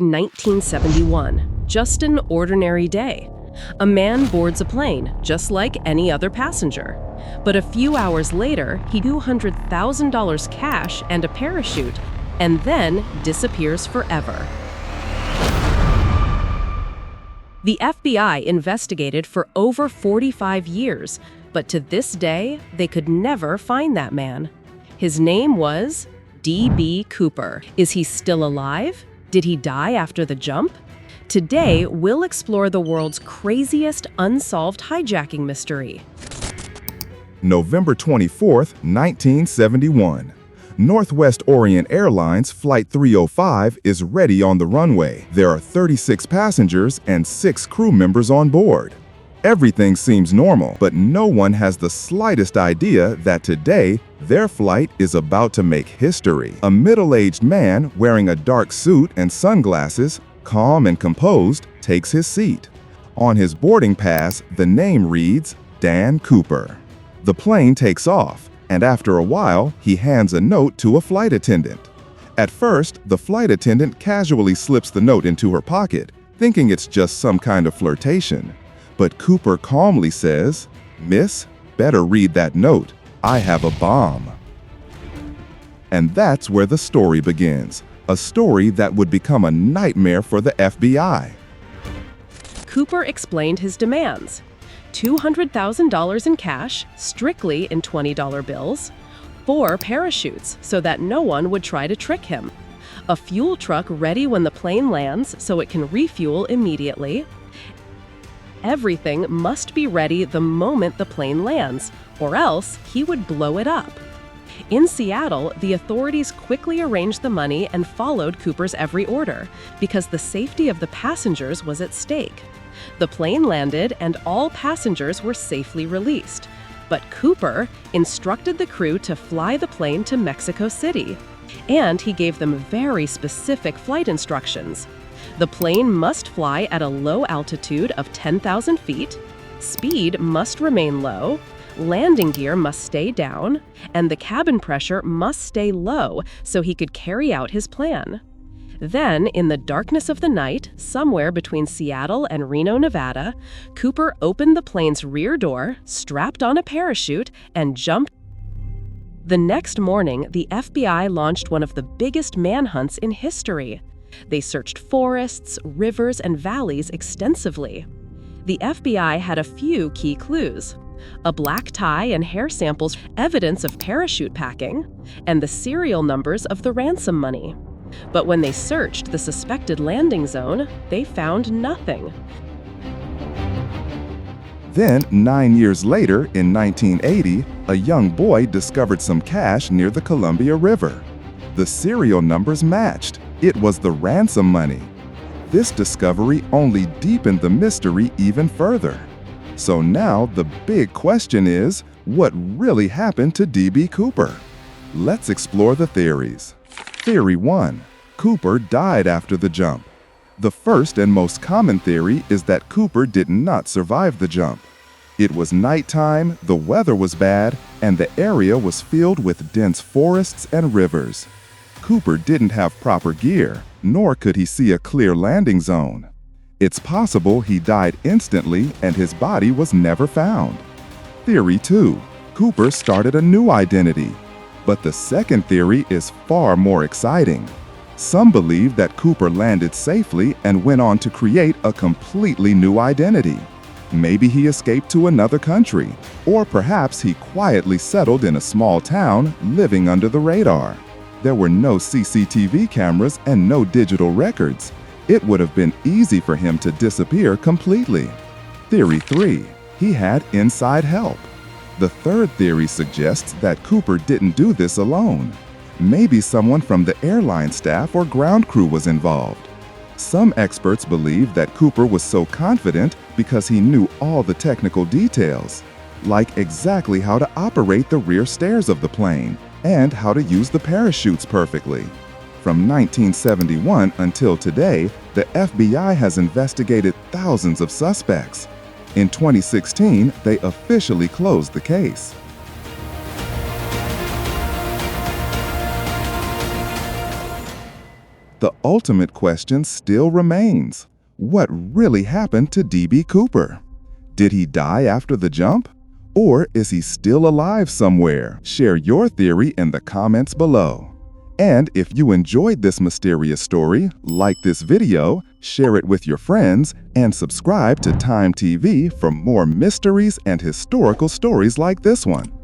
1971. Just an ordinary day. A man boards a plane, just like any other passenger. But a few hours later, he $200,000 cash and a parachute, and then disappears forever. The FBI investigated for over 45 years, but to this day, they could never find that man. His name was D.B. Cooper. Is he still alive? Did he die after the jump? Today, we'll explore the world's craziest unsolved hijacking mystery. November 24, 1971. Northwest Orient Airlines Flight 305 is ready on the runway. There are 36 passengers and 6 crew members on board. Everything seems normal, but no one has the slightest idea that today, their flight is about to make history. A middle-aged man wearing a dark suit and sunglasses, calm and composed, takes his seat. On his boarding pass, the name reads Dan Cooper. The plane takes off, and after a while, he hands a note to a flight attendant. At first, the flight attendant casually slips the note into her pocket, thinking it's just some kind of flirtation. But Cooper calmly says, "Miss, better read that note. I have a bomb." And that's where the story begins, a story that would become a nightmare for the FBI. Cooper explained his demands. $200,000 in cash, strictly in $20 bills, 4 parachutes so that no one would try to trick him, a fuel truck ready when the plane lands so it can refuel immediately. Everything must be ready the moment the plane lands, or else he would blow it up. In Seattle, the authorities quickly arranged the money and followed Cooper's every order because the safety of the passengers was at stake. The plane landed and all passengers were safely released. But Cooper instructed the crew to fly the plane to Mexico City, and he gave them very specific flight instructions. The plane must fly at a low altitude of 10,000 feet, speed must remain low, landing gear must stay down, and the cabin pressure must stay low so he could carry out his plan. Then, in the darkness of the night, somewhere between Seattle and Reno, Nevada, Cooper opened the plane's rear door, strapped on a parachute, and jumped. The next morning, the FBI launched one of the biggest manhunts in history. They searched forests, rivers, and valleys extensively. The FBI had a few key clues: a black tie and hair samples, evidence of parachute packing, and the serial numbers of the ransom money. But when they searched the suspected landing zone, they found nothing. Then, 9 years later, in 1980, a young boy discovered some cash near the Columbia River. The serial numbers matched. It was the ransom money. This discovery only deepened the mystery even further. So now the big question is, what really happened to D.B. Cooper? Let's explore the theories. Theory 1. Cooper died after the jump. The first and most common theory is that Cooper did not survive the jump. It was nighttime, the weather was bad, and the area was filled with dense forests and rivers. Cooper didn't have proper gear, nor could he see a clear landing zone. It's possible he died instantly and his body was never found. Theory 2. Cooper started a new identity. But the second theory is far more exciting. Some believe that Cooper landed safely and went on to create a completely new identity. Maybe he escaped to another country, or perhaps he quietly settled in a small town, living under the radar. There were no CCTV cameras and no digital records. It would have been easy for him to disappear completely. Theory 3. He had inside help. The third theory suggests that Cooper didn't do this alone. Maybe someone from the airline staff or ground crew was involved. Some experts believe that Cooper was so confident because he knew all the technical details, like exactly how to operate the rear stairs of the plane and how to use the parachutes perfectly. From 1971 until today, the FBI has investigated thousands of suspects. In 2016, they officially closed the case. the ultimate question still remains. What really happened to D.B. Cooper? Did he die after the jump? Or is he still alive somewhere? Share your theory in the comments below. And if you enjoyed this mysterious story, like this video, share it with your friends, and subscribe to Time TV for more mysteries and historical stories like this one.